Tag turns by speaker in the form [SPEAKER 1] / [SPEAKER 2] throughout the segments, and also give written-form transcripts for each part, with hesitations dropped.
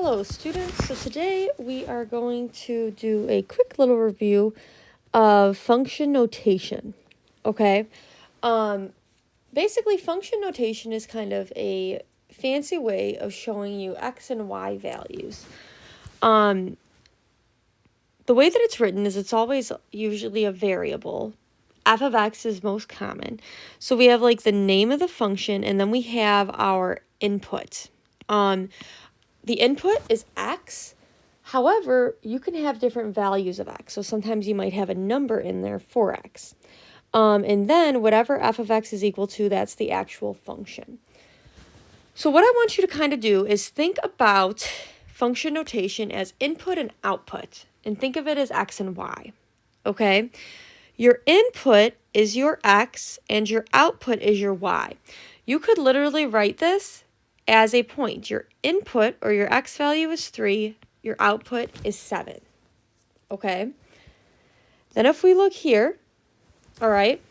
[SPEAKER 1] Hello students, so today we are going to do a quick little review of function notation, okay? Basically function notation is kind of a fancy way of showing you x and y values. The way that it's written is it's always usually a variable. F of x is most common. So we have like the name of the function and then we have our input. The input is x. However, you can have different values of x. So sometimes you might have a number in there for x. And then whatever f of x is equal to, that's the actual function. So what I want you to kind of do is think about function notation as input and output. And think of it as x and y. Okay? Your input is your x and your output is your y. You could literally write this as a point. Your input or your x value is 3, your output is 7. Okay? Then if we look here, all right,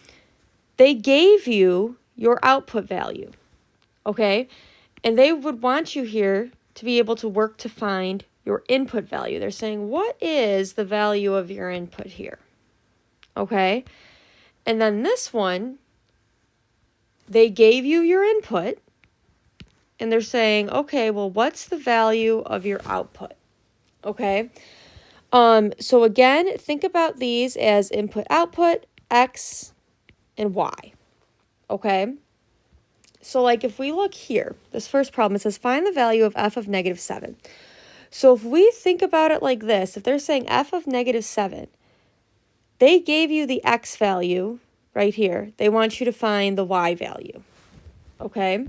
[SPEAKER 1] they gave you your output value. Okay? And they would want you here to be able to work to find your input value. They're saying, what is the value of your input here? Okay? And then this one, they gave you your input, and they're saying, okay, well, what's the value of your output? Okay? So again, think about these as input, output, x, and y. Okay? So like if we look here, this first problem, it says find the value of f of negative 7. So if we think about it like this, if they're saying f of negative 7, they gave you the x value right here. They want you to find the y value. Okay?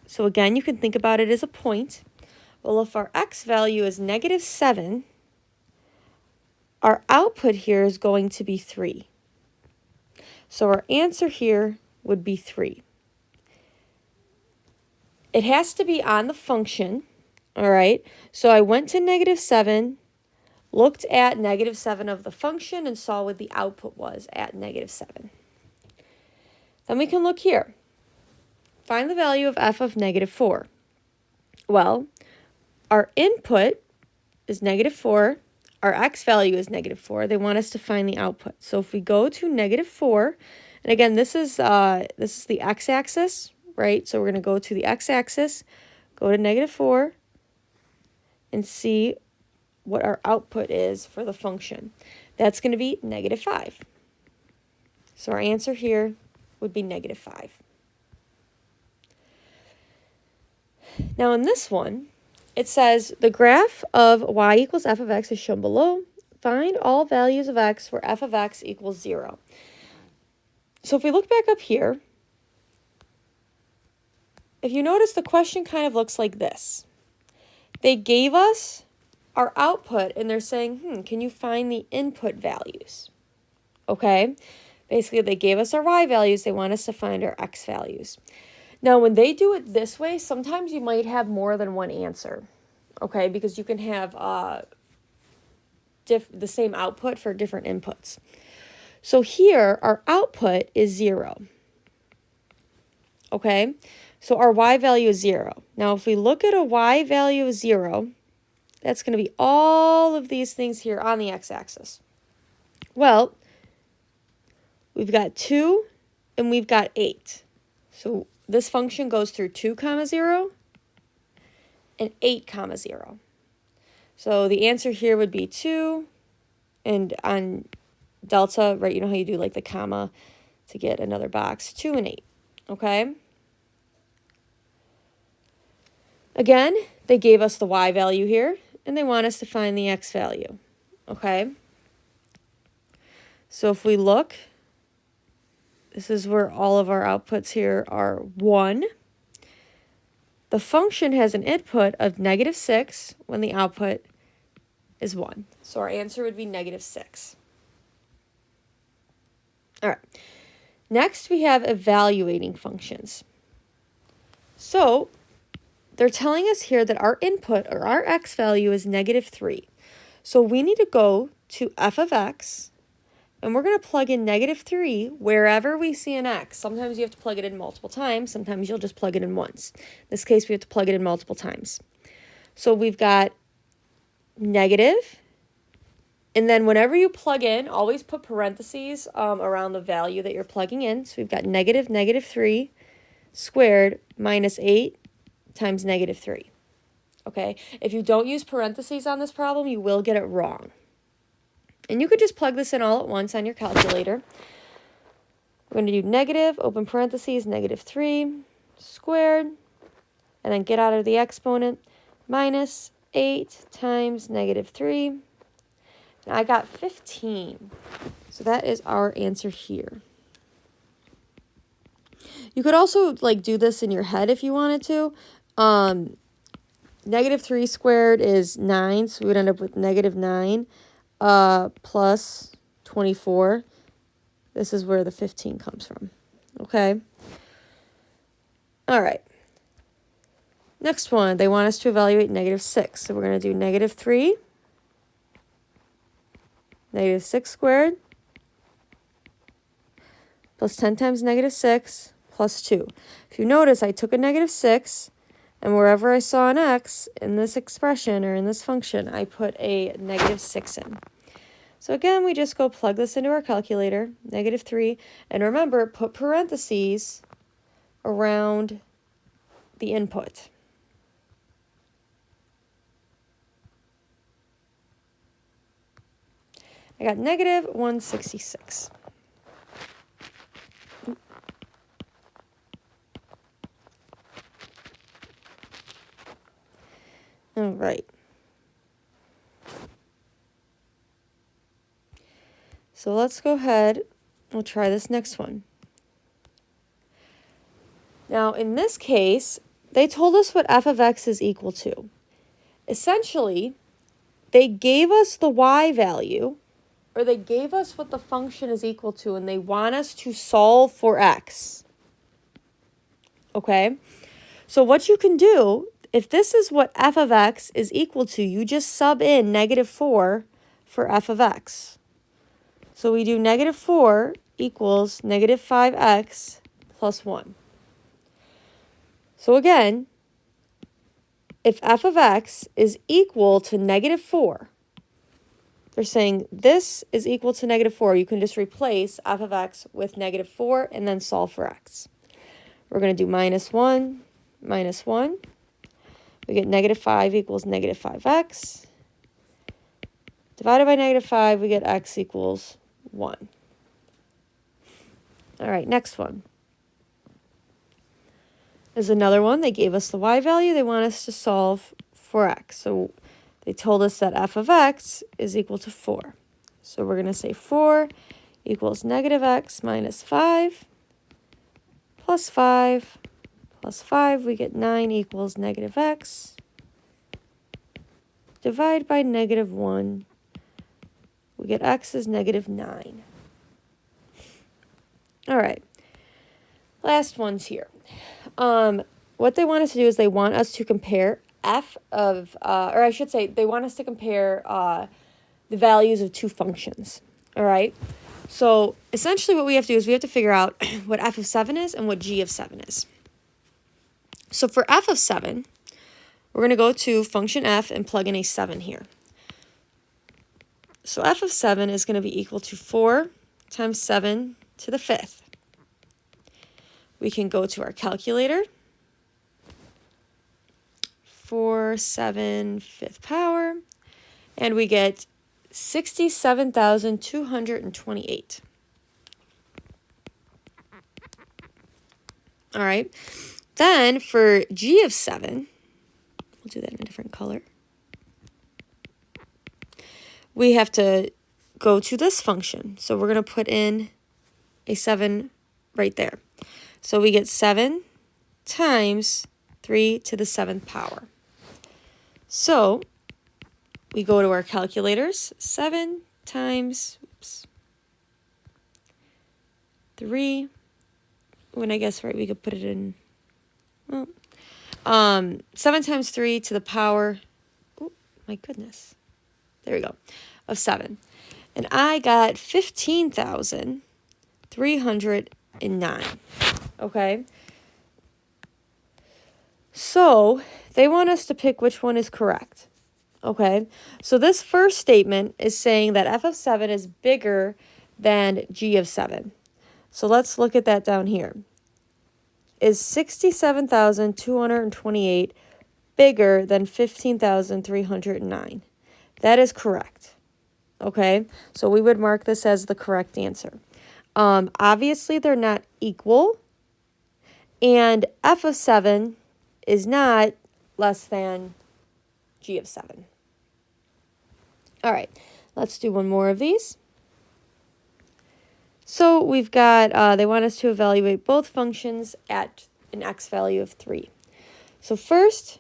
[SPEAKER 1] So again, you can think about it as a point. Well, if our x value is negative 7, our output here is going to be 3. So our answer here would be 3. It has to be on the function, all right? So I went to negative 7, looked at negative 7 of the function, and saw what the output was at negative 7. Then we can look here. Find the value of f of negative 4. Well, our input is negative 4. Our x value is negative 4. They want us to find the output. So if we go to negative 4, and again, this is the x-axis, right? So we're going to go to the x-axis, go to negative 4, and see what our output is for the function. That's going to be negative 5. So our answer here would be negative 5. Now in this one, it says the graph of y equals f of x is shown below. Find all values of x where f of x equals 0. So if we look back up here, if you notice, the question kind of looks like this. They gave us our output and they're saying, can you find the input values? Okay, basically they gave us our y values, they want us to find our x values. Now when they do it this way, sometimes you might have more than one answer, okay, because you can have the same output for different inputs. So here our output is 0, okay, so our y value is 0. Now if we look at a y value of 0, that's going to be all of these things here on the x-axis. Well, we've got 2 and we've got 8. So this function goes through 2, 0 and 8, 0. So the answer here would be 2, and on delta, right, you know how you do like the comma to get another box, 2 and 8, okay? Again, they gave us the y value here, and they want us to find the x value, okay? So if we look, this is where all of our outputs here are 1. The function has an input of negative 6 when the output is 1. So our answer would be negative 6. All right. Next, we have evaluating functions. So they're telling us here that our input or our x value is negative 3. So we need to go to f of x, and we're going to plug in negative 3 wherever we see an x. Sometimes you have to plug it in multiple times. Sometimes you'll just plug it in once. In this case, we have to plug it in multiple times. So we've got negative. And then whenever you plug in, always put parentheses around the value that you're plugging in. So we've got negative 3 squared minus 8 times negative 3. Okay, if you don't use parentheses on this problem, you will get it wrong. And you could just plug this in all at once on your calculator. We're going to do negative, open parentheses, negative 3 squared, and then get out of the exponent, minus 8 times negative 3. And I got 15. So that is our answer here. You could also like do this in your head if you wanted to. Negative 3 squared is 9, so we would end up with negative 9 plus 24. This is where the 15 comes from. Okay. All right. Next one, they want us to evaluate negative 6. So we're going to do negative 3, negative 6 squared, plus 10 times negative 6, plus 2. If you notice, I took a negative 6, and wherever I saw an x in this expression or in this function, I put a negative 6 in. So again, we just go plug this into our calculator, negative 3. And remember, put parentheses around the input. I got negative 166. All right. So let's go ahead. We'll try this next one. Now, in this case, they told us what f of x is equal to. Essentially, they gave us the y value, or they gave us what the function is equal to, and they want us to solve for x. Okay? So what you can do, if this is what f of x is equal to, you just sub in negative 4 for f of x. So we do negative 4 equals negative 5x plus 1. So again, if f of x is equal to negative 4, they're saying this is equal to negative 4. You can just replace f of x with negative 4 and then solve for x. We're going to do minus 1, minus 1. We get negative 5 equals negative 5x. Divided by negative 5, we get x equals 1. All right, next one. There's another one. They gave us the y value. They want us to solve for x. So they told us that f of x is equal to 4. So we're going to say 4 equals negative x minus 5 plus 5 plus 5. We get 9 equals negative x. Divide by negative 1. We get x is negative 9. All right. Last one's here. What they want us to do is they want us to compare f of, or I should say, they want us to compare the values of two functions. All right. So essentially what we have to do is we have to figure out what f of 7 is and what g of 7 is. So for f of 7, we're going to go to function f and plug in a 7 here. So f of 7 is going to be equal to 4 times 7 to the 5th. We can go to our calculator. 4, 7, 5th power. And we get 67,228. All right. Then for g of 7, we'll do that in a different color. We have to go to this function. So we're going to put in a 7 right there. So we get 7 times 3 to the 7th power. So we go to our calculators. 7 times 3. When I guess right, we could put it in. Well, 7 times 3 to the power. Oh my goodness. There we go. Of 7. And I got 15,309. Okay. So They want us to pick which one is correct. Okay, so this first statement is saying that f of 7 is bigger than g of 7. So let's look at that down here. Is 67,228 bigger than 15,309? That is correct. Okay, so we would mark this as the correct answer. Obviously, they're not equal, and f of 7 is not less than g of 7. All right, let's do one more of these. So we've got, they want us to evaluate both functions at an x value of 3. So first,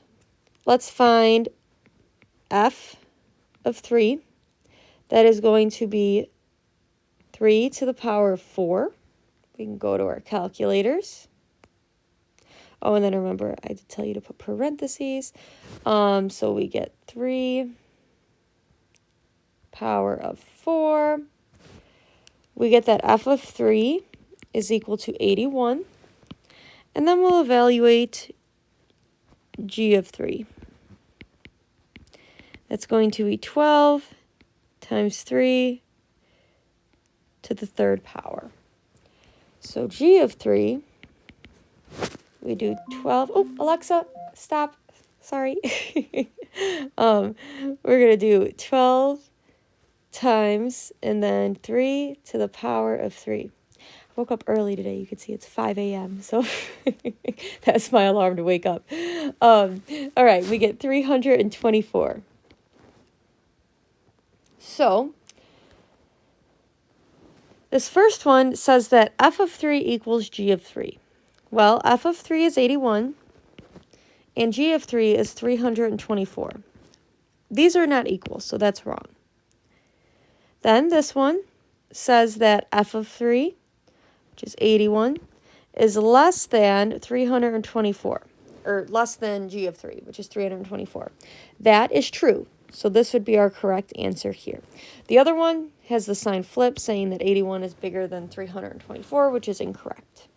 [SPEAKER 1] let's find f of 3. That is going to be 3 to the power of 4. We can go to our calculators. Oh, and then remember, I did tell you to put parentheses. So we get 3 power of 4. We get that f of 3 is equal to 81. And then we'll evaluate g of 3. That's going to be 12 times 3 to the third power. So g of 3, we do 12. Oh, Alexa, stop. Sorry. We're going to do 12 times and then 3 to the power of 3. I woke up early today. You can see it's 5 a.m. So that's my alarm to wake up. All right, we get 324. So this first one says that f of 3 equals g of 3. Well, f of 3 is 81, and g of 3 is 324. These are not equal, so that's wrong. Then this one says that f of 3, which is 81, is less than 324, or less than g of 3, which is 324. That is true, so this would be our correct answer here. The other one has the sign flip, saying that 81 is bigger than 324, which is incorrect.